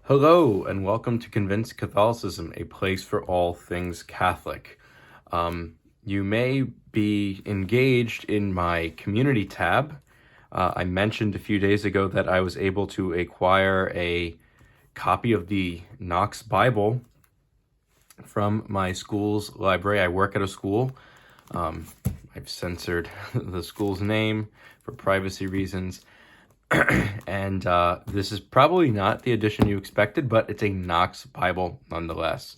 Hello, and welcome to Convinced Catholicism, a place for all things Catholic. You may be engaged in my community tab. I mentioned a few days ago that I was able to acquire a copy of the Knox Bible from my school's library. I work at a school. I've censored the school's name for privacy reasons. And this is probably not the edition you expected, but it's a Knox Bible nonetheless,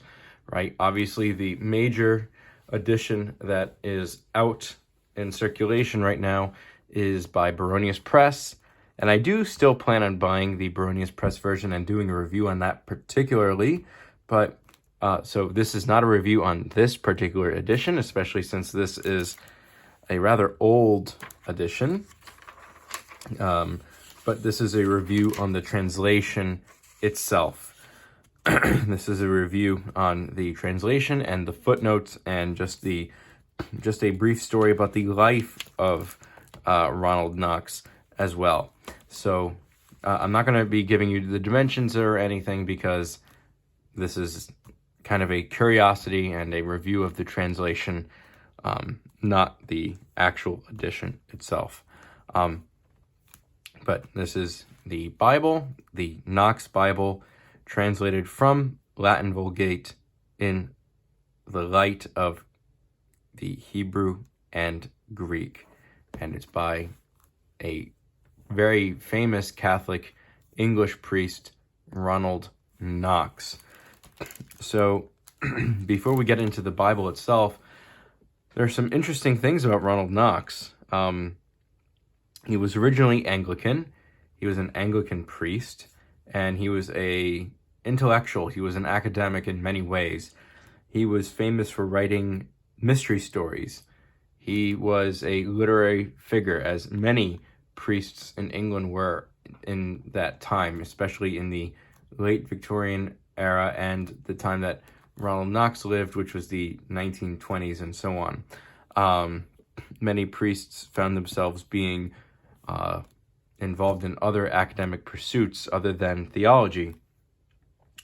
right? Obviously, the major edition that is out in circulation right now is by Baronius Press, and I do still plan on buying the Baronius Press version and doing a review on that particularly, but so this is not a review on this particular edition, especially since this is a rather old edition. But this is a review on the translation itself. This is a review on the translation and the footnotes and just a brief story about the life of Ronald Knox as well. So I'm not going to be giving you the dimensions or anything because this is kind of a curiosity and a review of the translation, not the actual edition itself. But this is the Bible, the Knox Bible, translated from Latin Vulgate in the light of the Hebrew and Greek. And it's by a very famous Catholic English priest, Ronald Knox. So before we get into the Bible itself, there are some interesting things about Ronald Knox. He was originally Anglican. He was an Anglican priest, and he was an intellectual. He was an academic in many ways. He was famous for writing mystery stories. He was a literary figure, as many priests in England were in that time, especially in the late Victorian era and the time that Ronald Knox lived, which was the 1920s and so on. Many priests found themselves being involved in other academic pursuits other than theology,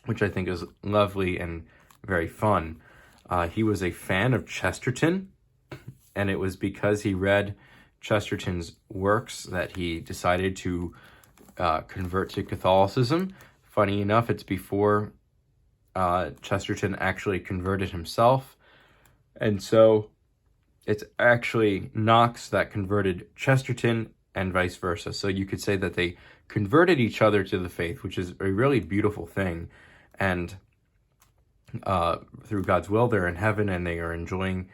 which I think is lovely and very fun. He was a fan of Chesterton, and it was because he read Chesterton's works that he decided to convert to Catholicism. Funny enough, it's before Chesterton actually converted himself, and so it's actually Knox that converted Chesterton and vice versa. So you could say that they converted each other to the faith, which is a really beautiful thing. And through God's will, they're in heaven and they are enjoying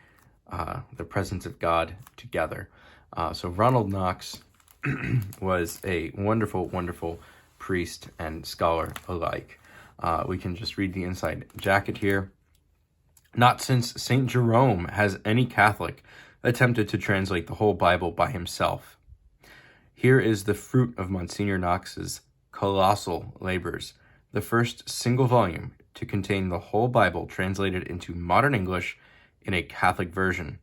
the presence of God together. So Ronald Knox was a wonderful, wonderful priest and scholar alike. We can just read the inside jacket here. Not since St. Jerome has any Catholic attempted to translate the whole Bible by himself. Here is the fruit of Monsignor Knox's colossal labors, the first single volume to contain the whole Bible translated into modern English in a Catholic version.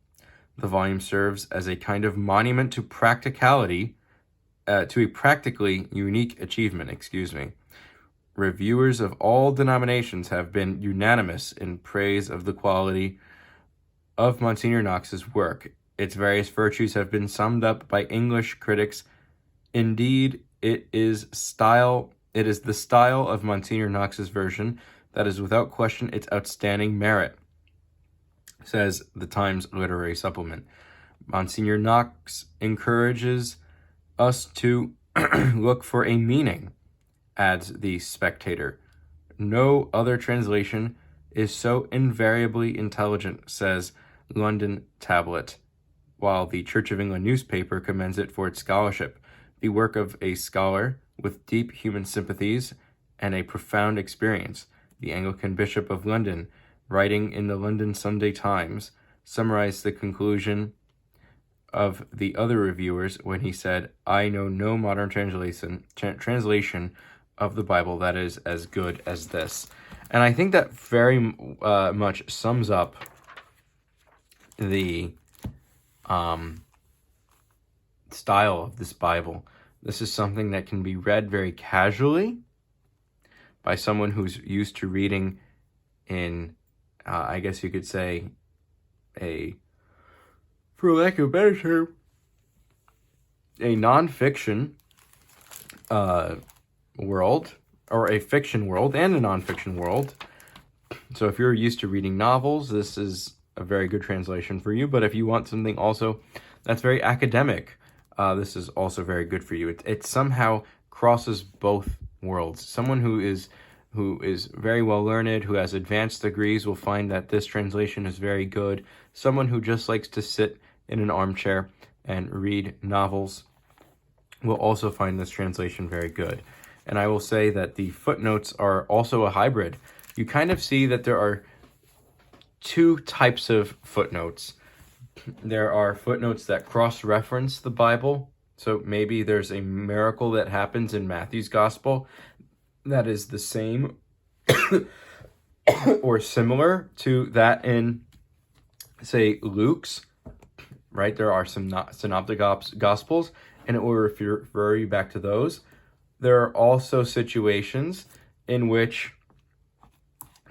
The volume serves as a kind of monument to practicality, to a practically unique achievement, Reviewers of all denominations have been unanimous in praise of the quality of Monsignor Knox's work. Its various virtues have been summed up by English critics. Indeed, it is the style of Monsignor Knox's version that is without question its outstanding merit, says the Times Literary Supplement. Monsignor Knox encourages us to look for a meaning, adds the Spectator. No other translation is so invariably intelligent, says London Tablet, while the Church of England newspaper commends it for its scholarship. The work of a scholar with deep human sympathies and a profound experience. The Anglican Bishop of London, writing in the London Sunday Times, summarized the conclusion of the other reviewers when he said, "I know no modern translation of the Bible that is as good as this." And I think that very much sums up the style of this Bible. This is something that can be read very casually. by someone who's used to reading in, I guess you could say, for lack of a better term, a nonfiction world, or a fiction world and a nonfiction world. So if you're used to reading novels, this is a very good translation for you. But if you want something also that's very academic, this is also very good for you. It somehow crosses both worlds. Someone who is very well learned, who has advanced degrees, will find that this translation is very good. Someone who just likes to sit in an armchair and read novels will also find this translation very good. And I will say that the footnotes are also a hybrid. You kind of see that there are two types of footnotes. There are footnotes that cross-reference the Bible. So maybe there's a miracle that happens in Matthew's gospel that is the same or similar to that in, say, Luke's, right? There are some synoptic gospels, and it will refer you back to those. There are also situations in which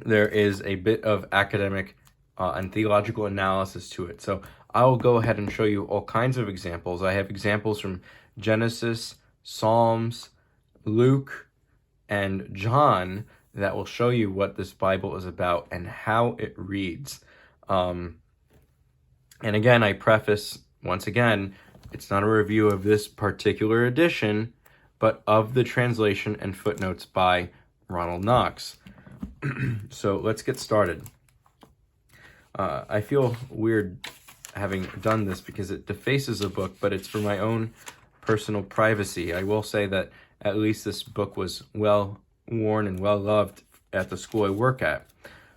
there is a bit of academic and theological analysis to it. So I will go ahead and show you all kinds of examples. I have examples from Genesis, Psalms, Luke, and John that will show you what this Bible is about and how it reads. And again, I preface, once again, it's not a review of this particular edition, but of the translation and footnotes by Ronald Knox. So let's get started. I feel weird having done this because it defaces a book, but it's for my own personal privacy. I will say that at least this book was well worn and well loved at the school I work at.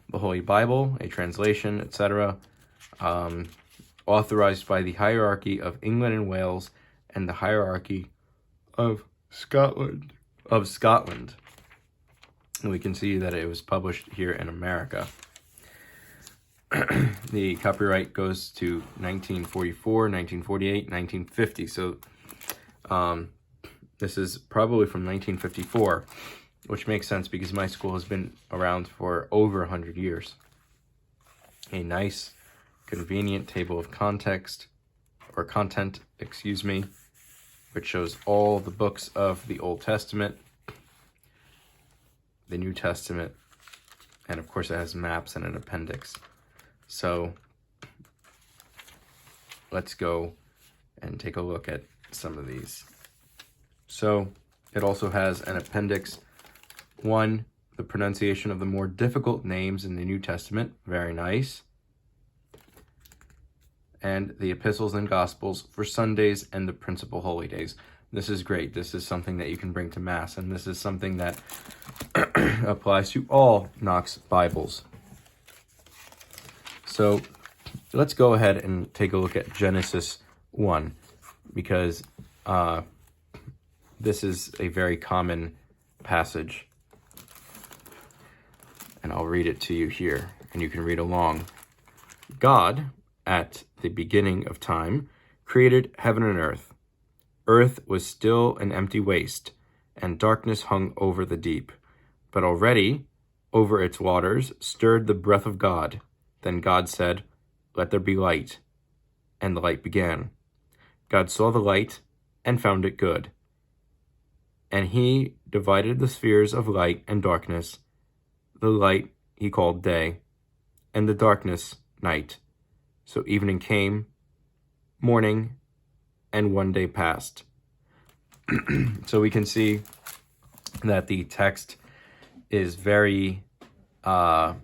The Holy Bible, a translation, etc., authorized by the hierarchy of England and Wales and the hierarchy of Scotland. And we can see that it was published here in America. The copyright goes to 1944, 1948, 1950. So this is probably from 1954, which makes sense because my school has been around for over 100 years. A nice, convenient table of content, which shows all the books of the Old Testament, the New Testament, and of course it has maps and an appendix. So let's go and take a look at some of these. So it also has an appendix 1, the pronunciation of the more difficult names in the New Testament, very nice. And the epistles and gospels for Sundays and the principal holy days. This is great. This is something that you can bring to Mass, and this is something that applies to all Knox Bibles. So let's go ahead and take a look at Genesis 1, because this is a very common passage. And I'll read it to you here, and you can read along. God, at the beginning of time, created heaven and earth. Earth was still an empty waste, and darkness hung over the deep. But already, over its waters, stirred the breath of God. Then God said, "Let there be light." And the light began. God saw the light and found it good. And he divided the spheres of light and darkness. The light he called day, and the darkness night. So evening came, morning, and one day passed. So we can see that the text is very, not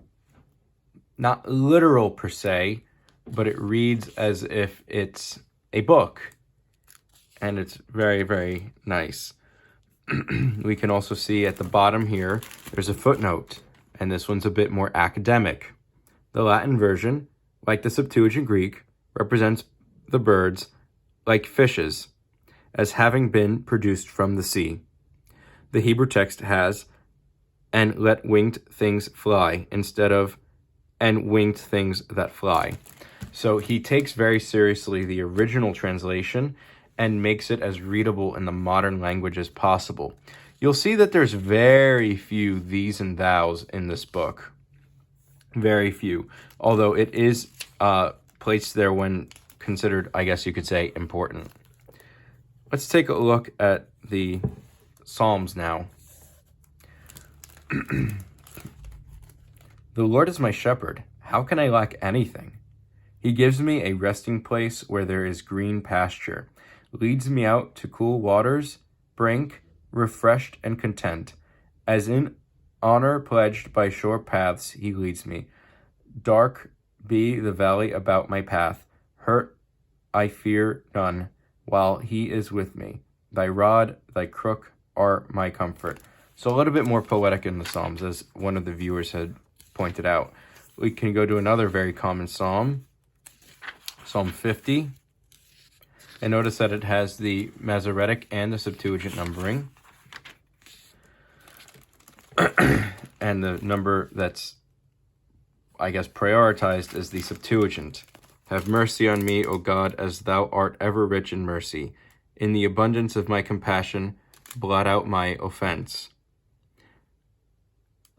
literal per se, but it reads as if it's a book. And it's very, very nice. We can also see at the bottom here, there's a footnote. And this one's a bit more academic. The Latin version, like the Septuagint Greek, represents the birds like fishes, as having been produced from the sea. The Hebrew text has, "and let winged things fly," instead of, "and winged things that fly." So he takes very seriously the original translation and makes it as readable in the modern language as possible. You'll see that there's very few these and thous in this book. Very few. Although it is placed there when considered, I guess you could say, important. Let's take a look at the Psalms now. The Lord is my shepherd. How can I lack anything? He gives me a resting place where there is green pasture, leads me out to cool waters, brink, refreshed and content. As in honor pledged by sure paths he leads me. Dark be the valley about my path, hurt I fear none, while he is with me. Thy rod, thy crook are my comfort. So a little bit more poetic in the Psalms, as one of the viewers had pointed out. We can go to another very common psalm, Psalm 50. And notice that it has the Masoretic and the Septuagint numbering. And the number that's, I guess, prioritized is the Septuagint. Have mercy on me, O God, as thou art ever rich in mercy. In the abundance of my compassion, blot out my offense.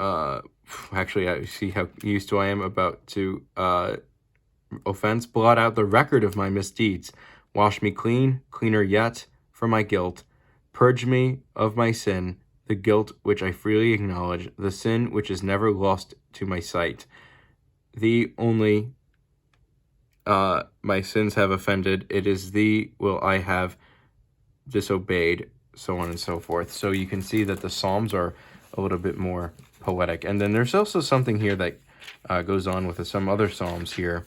Actually, I see how used to I am about to offense. Blot out the record of my misdeeds. Wash me clean, cleaner yet, from my guilt. Purge me of my sin, the guilt which I freely acknowledge, the sin which is never lost to my sight. Thee only my sins have offended. It is thee will I have disobeyed, so on and so forth. So you can see that the Psalms are a little bit more poetic. And then there's also something here that goes on with some other Psalms here.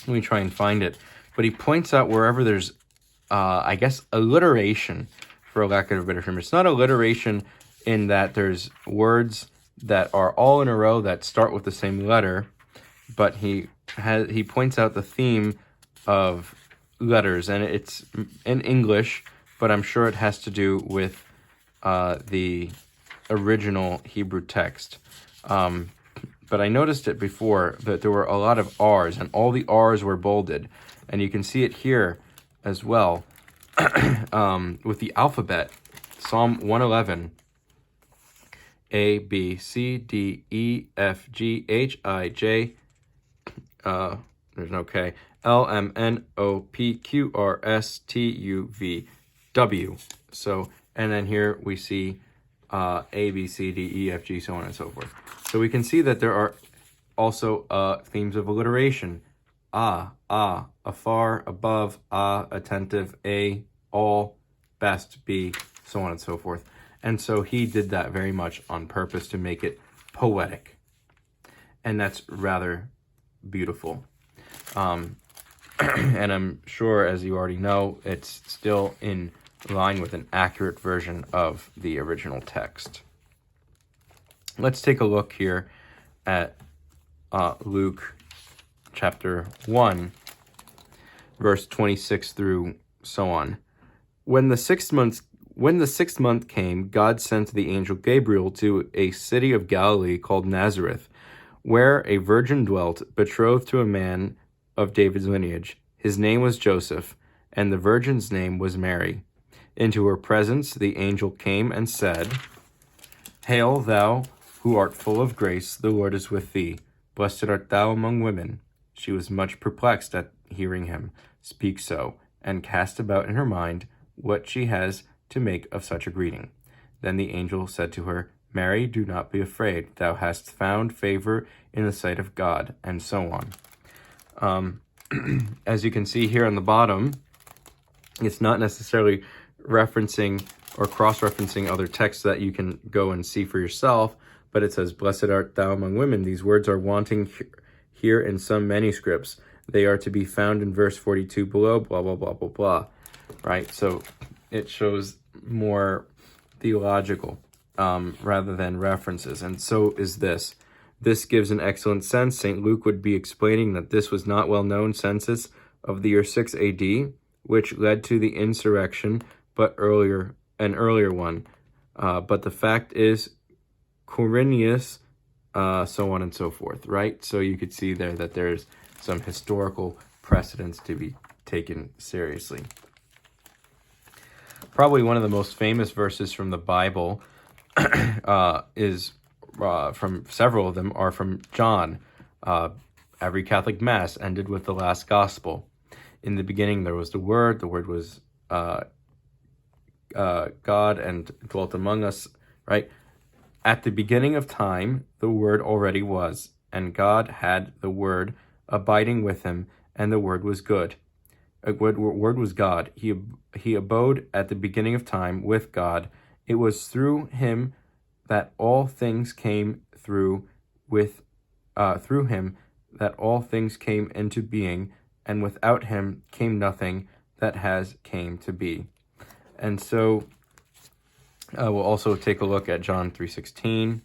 Let me try and find it. But he points out wherever there's, I guess, alliteration, for lack of a better term. It's not alliteration in that there's words that are all in a row that start with the same letter, but he points out the theme of letters, and it's in English, but I'm sure it has to do with the original Hebrew text. But I noticed it before that there were a lot of R's, and all the R's were bolded. And you can see it here as well with the alphabet. Psalm 111, A, B, C, D, E, F, G, H, I, J, there's no K, L, M, N, O, P, Q, R, S, T, U, V, W. So, and then here we see A, B, C, D, E, F, G, so on and so forth. So we can see that there are also themes of alliteration. Afar, above, attentive, a, all, best, be, so on and so forth. And so he did that very much on purpose to make it poetic. And that's rather beautiful. And I'm sure, as you already know, it's still in line with an accurate version of the original text. Let's take a look here at Luke chapter 1, verse 26 through so on. When the sixth month came, God sent the angel Gabriel to a city of Galilee called Nazareth, where a virgin dwelt, betrothed to a man of David's lineage. His name was Joseph, and the virgin's name was Mary. Into her presence the angel came and said, Hail, thou who art full of grace, the Lord is with thee. Blessed art thou among women. She was much perplexed at hearing him speak so, and cast about in her mind what she has to make of such a greeting. Then the angel said to her, Mary, do not be afraid. Thou hast found favor in the sight of God, and so on. As you can see here on the bottom, it's not necessarily referencing or cross-referencing other texts that you can go and see for yourself, but it says, Blessed art thou among women. These words are wanting here in some manuscripts. They are to be found in verse 42 below, blah, blah, blah, blah, blah. Right? So it shows more theological rather than references. And so is this. This gives an excellent sense. St. Luke would be explaining that this was not well-known census of the year 6 AD, which led to the insurrection, but an earlier one. But the fact is, Quirinius, so on and so forth, right? So you could see there that there's some historical precedents to be taken seriously. Probably one of the most famous verses from the Bible is from several of them are from John. Every Catholic Mass ended with the last Gospel. In the beginning there was the Word was God and dwelt among us, right? At the beginning of time, the Word already was, and God had the Word abiding with him, and the Word was good. Word was God. He abode at the beginning of time with God. It was through him that all things came through him that all things came into being, and without him came nothing that has came to be. And so we'll also take a look at John 3:16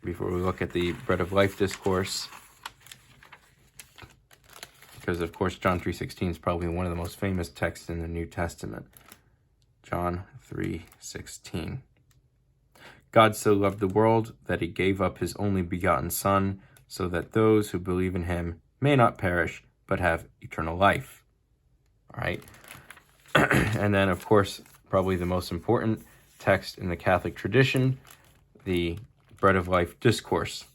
before we look at the Bread of Life Discourse, because of course John 3:16 is probably one of the most famous texts in the New Testament. John 3:16. God so loved the world that he gave up his only begotten Son, so that those who believe in him may not perish, but have eternal life. All right. And then, of course, probably the most important text in the Catholic tradition, the Bread of Life Discourse.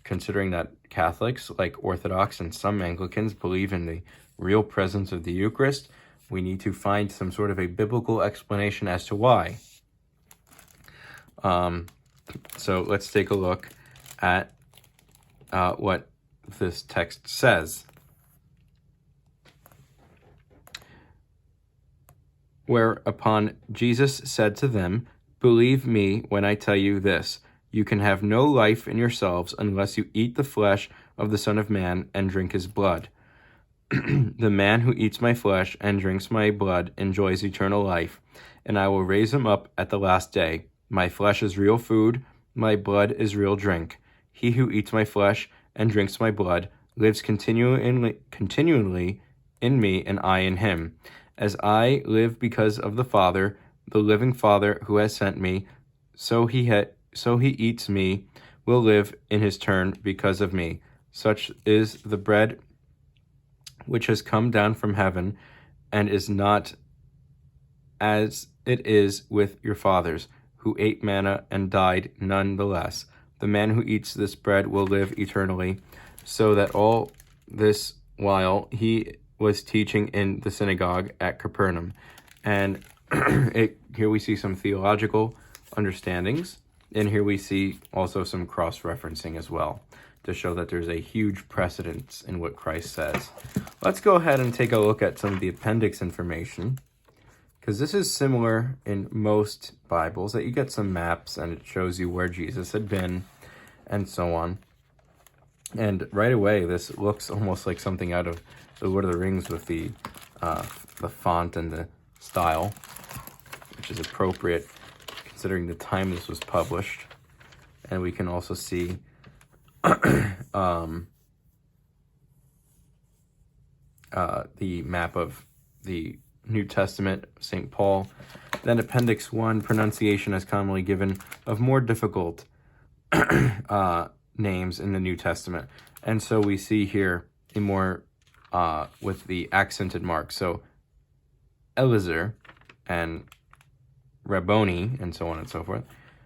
Considering that Catholics, like Orthodox and some Anglicans, believe in the real presence of the Eucharist, we need to find some sort of a biblical explanation as to why. So let's take a look at what this text says. Whereupon Jesus said to them, "Believe me when I tell you this, you can have no life in yourselves unless you eat the flesh of the Son of Man and drink his blood. The man who eats my flesh and drinks my blood enjoys eternal life, and I will raise him up at the last day. My flesh is real food, my blood is real drink. He who eats my flesh and drinks my blood lives continually in me, and I in him. As I live because of the Father, the living Father who has sent me, so he eats me, will live in his turn because of me. Such is the bread which has come down from heaven, and is not as it is with your fathers, who ate manna and died none the less. The man who eats this bread will live eternally." So that all this while he was teaching in the synagogue at Capernaum. And here we see some theological understandings, and here we see also some cross-referencing as well, to show that there's a huge precedence in what Christ says. Let's go ahead and take a look at some of the appendix information, because this is similar in most Bibles, that you get some maps and it shows you where Jesus had been and so on. And right away, this looks almost like something out of the Lord of the Rings with the font and the style, which is appropriate considering the time this was published. And we can also see the map of the New Testament, St. Paul. Then Appendix 1, pronunciation as commonly given of more difficult names in the New Testament. And so we see here a more with the accented mark. So Eliezer and Rabboni and so on and so forth.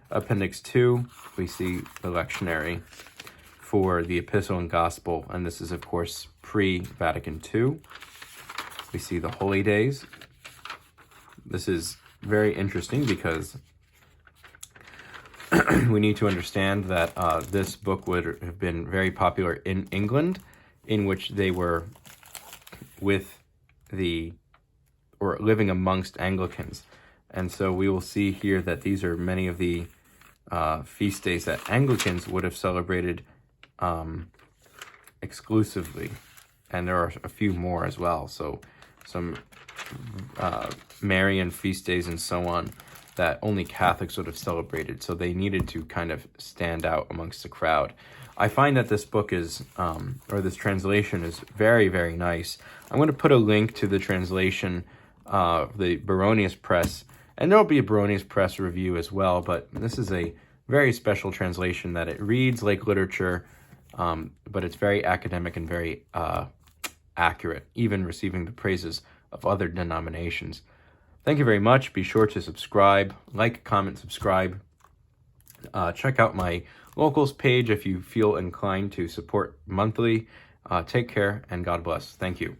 Appendix 2, we see the lectionary for the Epistle and Gospel, and this is of course pre-Vatican II. We see the holy days. This is very interesting because we need to understand that this book would have been very popular in England, in which they were living amongst Anglicans. And so we will see here that these are many of the feast days that Anglicans would have celebrated exclusively. And there are a few more as well. So some Marian feast days and so on that only Catholics would have celebrated. So they needed to kind of stand out amongst the crowd. I find that this book is, or this translation is very, very nice. I'm going to put a link to the translation of the Baronius Press, and there will be a Baronius Press review as well, but this is a very special translation that it reads like literature, but it's very academic and very accurate, even receiving the praises of other denominations. Thank you very much. Be sure to subscribe, like, comment, subscribe. Check out my locals page if you feel inclined to support monthly. Take care, and God bless. Thank you.